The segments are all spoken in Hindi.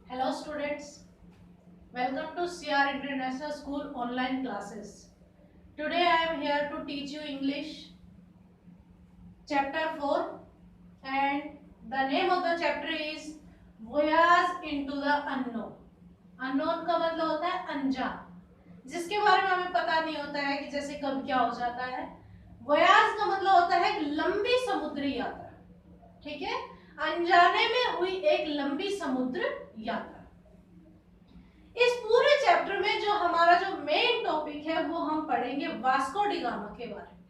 Hello students, welcome to CR International School online classes. Today I am here to teach you English chapter 4 and the name of the chapter is Voyage into the Unknown. Unknown का मतलब होता है अनजान, जिसके बारे में हमें पता नहीं होता है कि जैसे कब क्या हो जाता है। वोयाज का मतलब होता है एक लंबी समुद्री यात्रा, ठीक है, अनजाने में हुई एक लंबी समुद्र यात्रा। इस पूरे चैप्टर में जो हमारा जो मेन टॉपिक है वो हम पढ़ेंगे वास्को डी गामा के बारे में,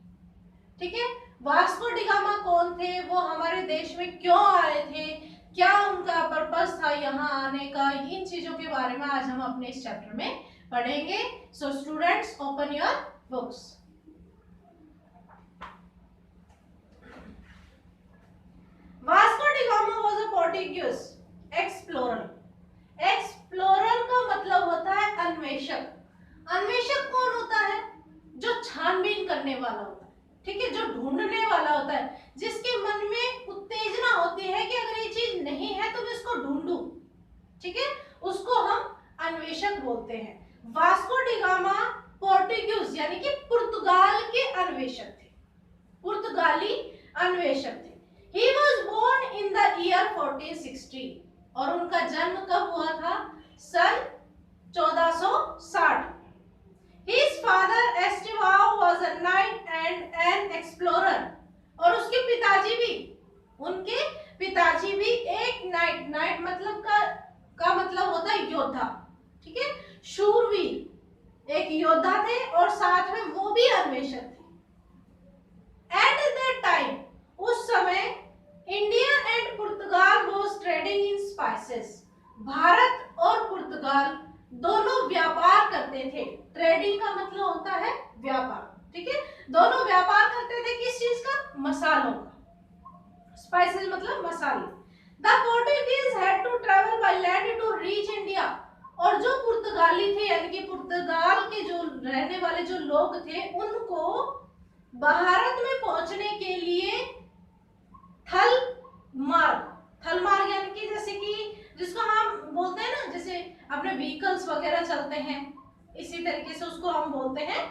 ठीक है। वास्को डी गामा कौन थे, वो हमारे देश में क्यों आए थे, क्या उनका पर्पस था यहाँ आने का, इन चीजों के बारे में आज हम अपने इस चैप्टर में पढ़ेंगे। So students, open your books. Vasco da gamma was a Portuguese explorer. Explorer का मतलब होता है अन्वेषक। अन्वेषक कौन होता है? जो छानबीन करने वाला होता है, ठीक है, जो ढूंढने वाला होता है, जिसके मन में उत्तेजना होती है कि अगर ये चीज नहीं है तो मैं इसको ढूंढूं, ठीक है, उसको हम अन्वेषक बोलते हैं। वास्को डी गामा पोर्टुगीज यानी कि पुर्तगाल के अन्वेषक थे, पुर्तगाली अन्वेषक थे। He was born in the year 1460 और उनका जन्म कब हुआ था? सन 1460। His father Estevao was a knight and an explorer और उसके पिताजी भी, उनके पिताजी भी एक नाइट, नाइट मतलब का मतलब होता है योद्धा, ठीक है, शूरवीर, एक योद्धा थे और साथ में वो भी अन्वेषक थे। At that time, उस समय India and Portugal was trading in spices. Bharat और पुर्तगाल दोनों व्यापार करते थे। ट्रेडिंग का मतलब होता है व्यापार, ठीक है, दोनों व्यापार करते थे किस चीज का? मसालों का। स्पाइसेस मतलब मसाले। The Portuguese had to travel by land to reach India और जो पुर्तगाली थे यानी कि पुर्तगाल के जो रहने वाले जो लोग थे उनको भारत में पहुंचने के लिए थल मार्ग यानी कि जैसे कि जिसको हम बोलते हैं ना, जैसे अपने व्हीकल्स वगैरह चलते हैं, इसी तरीके से उसको हम बोलते हैं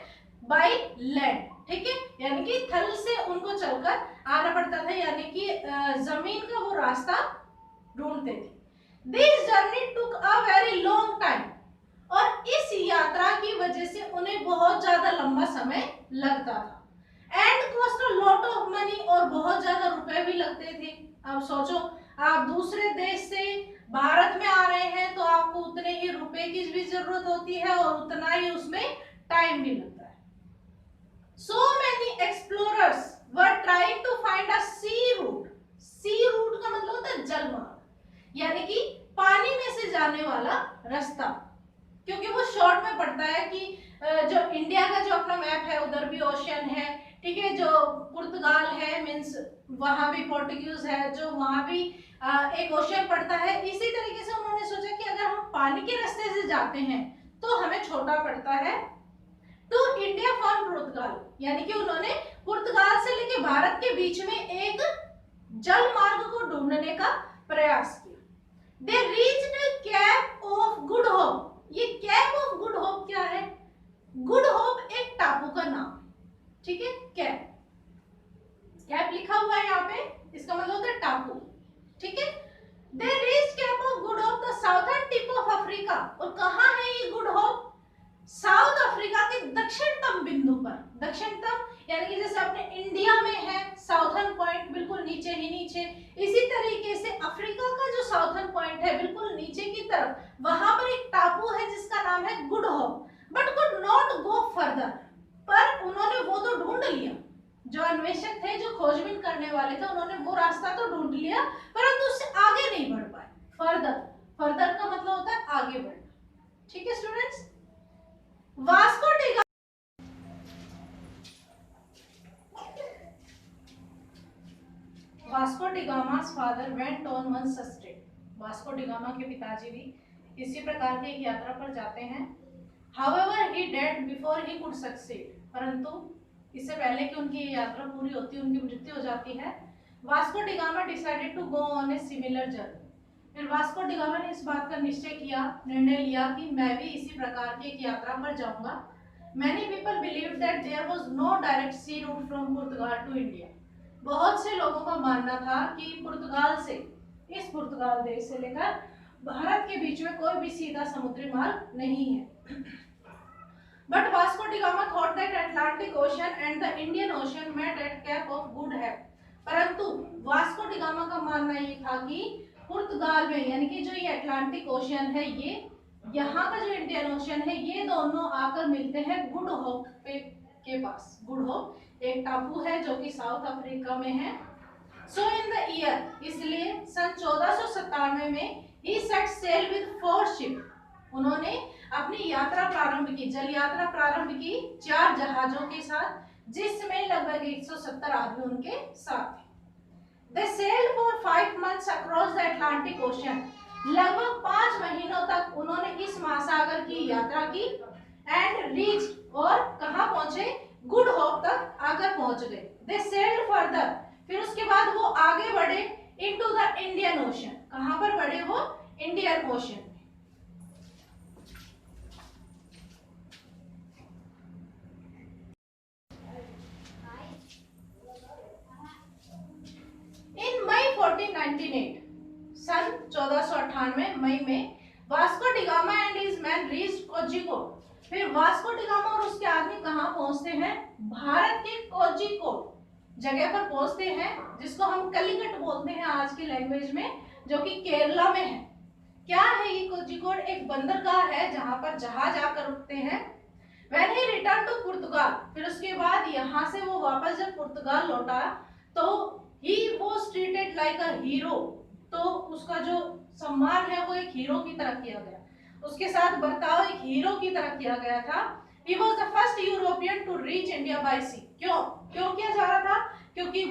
बाय लैंड, ठीक है, यानी कि थल से उनको चलकर आना पड़ता था, यानी कि जमीन का वो रास्ता ढूंढते थे। This journey took a very long time और इस यात्रा की वजह से उन्हें बहुत ज्यादा लंबा समय लगता था। And cost a lot of money और बहुत ज्यादा रुपए भी लगते थे। अब सोचो, आप दूसरे देश से भारत में आ रहे हैं तो आपको उतने ही रुपए की भी जरूरत होती है और उतना ही उसमें टाइम भी लगता है। So many explorers were trying to find a sea route. Sea route का मतलब होता है जल मार्ग, यानी कि पानी में से जाने वाला रास्ता, क्योंकि वो शॉर्ट में पड़ता है कि जो इंडिया का जो अपना मैप है उधर भी ओशियन है, ठीक है, जो पुर्तगाल है मींस वहां भी पोर्टुगीज है, जो वहां भी एक ओशियन पड़ता है। इसी तरीके से उन्होंने सोचा कि अगर हम पानी के रास्ते से जाते हैं तो हमें छोटा पड़ता है टू इंडिया फ्रॉम पुर्तगाल, यानी कि उन्होंने पुर्तगाल से लेके भारत के बीच में एक जल मार्ग को ढूंढने का प्रयास किया। They reached cap of good hope. ये कैप ऑफ गुड होप क्या है? गुड होप एक टापू का नाम, ठीक है, कैप, कैप लिखा हुआ है यहाँ पे, इसका मतलब होता है टापू, ठीक है। They reached cap of good hope the southern tip of Africa. और कहाँ है ये गुड होप? साउथ अफ्रीका के दक्षिणतम बिंदु पर। दक्षिणतम यानी कि जैसे अपने इंडिया में है साउथर्न पॉइंट बिल्कुल नीचे ही नीचे, इसी तरीके से अफ्रीका का जो साउथर्न पॉइंट है बिल्कुल नीचे की तरफ, वहां पर एक टापू है जिसका नाम है good hope, but could not go further. पर उन्होंने वो तो ढूंढ लिया, जो अन्वेषक थे, जो खोजबीन करने वाले थे, उन्होंने वो रास्ता तो ढूंढ लिया परंतु उससे आगे नहीं बढ़ पाए। फर्दर, फर्दर का मतलब होता है आगे बढ़ना, ठीक है students. Vasco da Gama Vasco da Gama's father went on one such trip. Vasco da Gama के पिताजी भी इसी प्रकार की एक यात्रा पर जाते हैं। However, he died before he could succeed. परंतु इससे पहले कि उनकी यात्रा पूरी होती, उनकी मृत्यु हो जाती है। Vasco da gamma decided to go on a similar journey. फिर वास्को डी गामा ने इस बात का निर्णय लिया कि मैं भी इसी प्रकार की एक यात्रा पर जाऊंगा। Many people believed that there was no direct sea route from Portugal to India. बहुत से लोगों का मानना था कि पुर्तगाल देश से लेकर भारत के बीच में कोई भी सीधा समुद्री मार्ग नहीं है। But Vasco da Gama thought that Atlantic Ocean and the Indian Ocean met at Cape of Good Hope. परंतु वास्को डी गामा का मानना ये था कि पुर्तगाल में, यानी कि जो ये अटलांटिक ओशियन है, ये यहाँ का जो इंडियन ओशियन है, ये दोनों आकर मिलते हैं गुड होप के पास। गुड होप एक टापू है जो कि साउथ अफ्रीका में है। सो इन द ईयर, इसलिए सन 1497 में ही सेट सेल विद 4 शिप, उन्होंने अपनी यात्रा प्रारंभ की, जल यात्रा प्रारंभ की 4 जहाजों के साथ, जिसमें लगभग 170 आदमी उनके साथ थे। They sailed for 5 months across the Atlantic Ocean. लगभग 5 महीनों तक उन्होंने इस महासागर की यात्रा की। एंड रीच, और कहाँ पहुंचे? गुड होप तक आकर पहुंच गए। They sailed further, फिर उसके बाद वो आगे बढ़े into the Indian Ocean। कहाँ पर बढ़े वो? Indian ocean. इन मई 1498, सन 1498 मई में Vasco da gamma and his man reached Kozhikode. फिर वास्को डी गामा और उसके आदमी कहाँ पहुंचते हैं? भारत के कोझिकोड जगह पर पहुंचते हैं, जिसको हम कलिकट बोलते हैं आज की लैंग्वेज में, जो कि केरला में है। क्या है ये कोझिकोड? एक बंदरगाह है जहां पर जहाज आकर रुकते हैं। When he returned to पुर्तगाल, फिर उसके बाद यहाँ से वो वापस जब पुर्तगाल लौटा तो he was treated like a hero, तो उसका जो सम्मान है वो एक हीरो की तरह किया गया, उसके साथ बर्ताव एक हीरो की तरह किया गया था। He was the first European to reach India by sea. क्यों किया जा रहा था? क्योंकि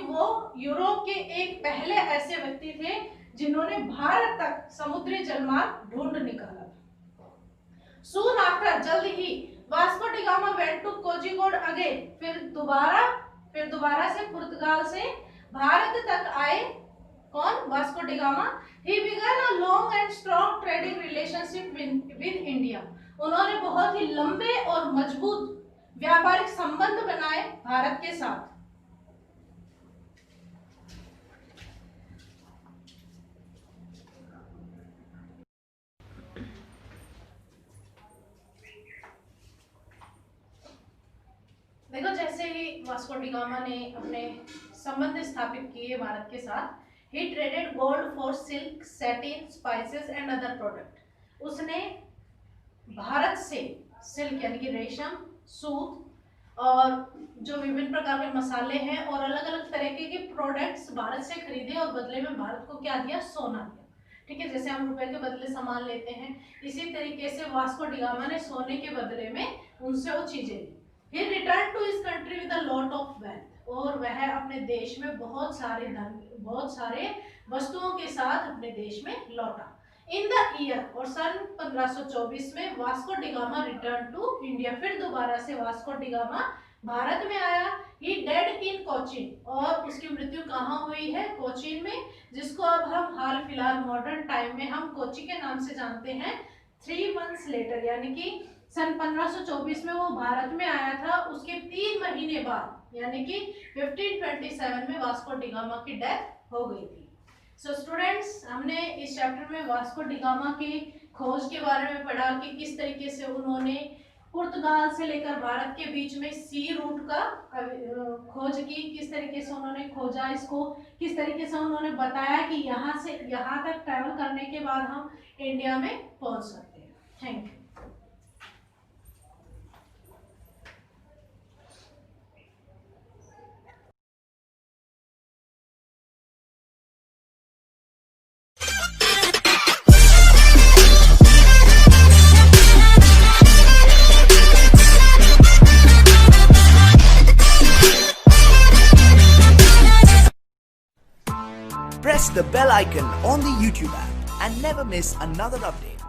वो यूरोप के एक पहले ऐसे व्यक्ति थे जिन्होंने भारत तक समुद्री जलमार्ग ढूंढ निकाला था। Soon after, जल्द ही, Vasco da Gama went to Kozhikode again, फिर दोबारा से पुर्तगाल से भारत तक आए। कौन? Vasco da gamma. He began a long and strong trading relationship with India. उन्होंने बहुत ही लंबे और मजबूत व्यापारिक संबंध बनाए भारत के साथ। देखो, जैसे ही वास्को डी गामा ने अपने संबंध स्थापित किए भारत के साथ, he traded gold for silk, satin, spices and other product. उसने भारत से सिल्क यानी कि रेशम, सूत और जो विभिन्न प्रकार के मसाले हैं और अलग अलग तरीके के प्रोडक्ट्स भारत से खरीदे और बदले में भारत को क्या दिया? सोना दिया। ठीक है, जैसे हम रुपए के बदले सामान लेते हैं, इसी तरीके से वास्को डी गामा ने सोने के बदले में उनसे वो चीजें ली। He returned to his country with a lot of wealth, और वह अपने देश में बहुत सारे वस्तुओं के साथ अपने देश में लौटा। इन द ईयर, और सन 1524 में Vasco da Gama return to India, फिर दोबारा से वास्को डी गामा भारत में आया। ही डेड इन कोचीन, और उसकी मृत्यु कहाँ हुई है? कोचीन में, जिसको अब हम हाल फिलहाल मॉडर्न टाइम में हम कोची के नाम से जानते हैं। 3 months लेटर, यानी कि सन 1524 में वो भारत में आया था, उसके 3 महीने बाद यानी कि 1527 में वास्को डी गामा की डेथ हो गई थी। सो स्टूडेंट्स, हमने इस चैप्टर में वास्को डी गामा की खोज के बारे में पढ़ा कि किस तरीके से उन्होंने पुर्तगाल से लेकर भारत के बीच में सी रूट का खोज की, किस तरीके से उन्होंने खोजा इसको, किस तरीके से उन्होंने बताया कि यहाँ से यहाँ तक ट्रैवल करने के बाद हम इंडिया में पहुँच सकते हैं। Thank you. Press the bell icon on the YouTube app and never miss another update.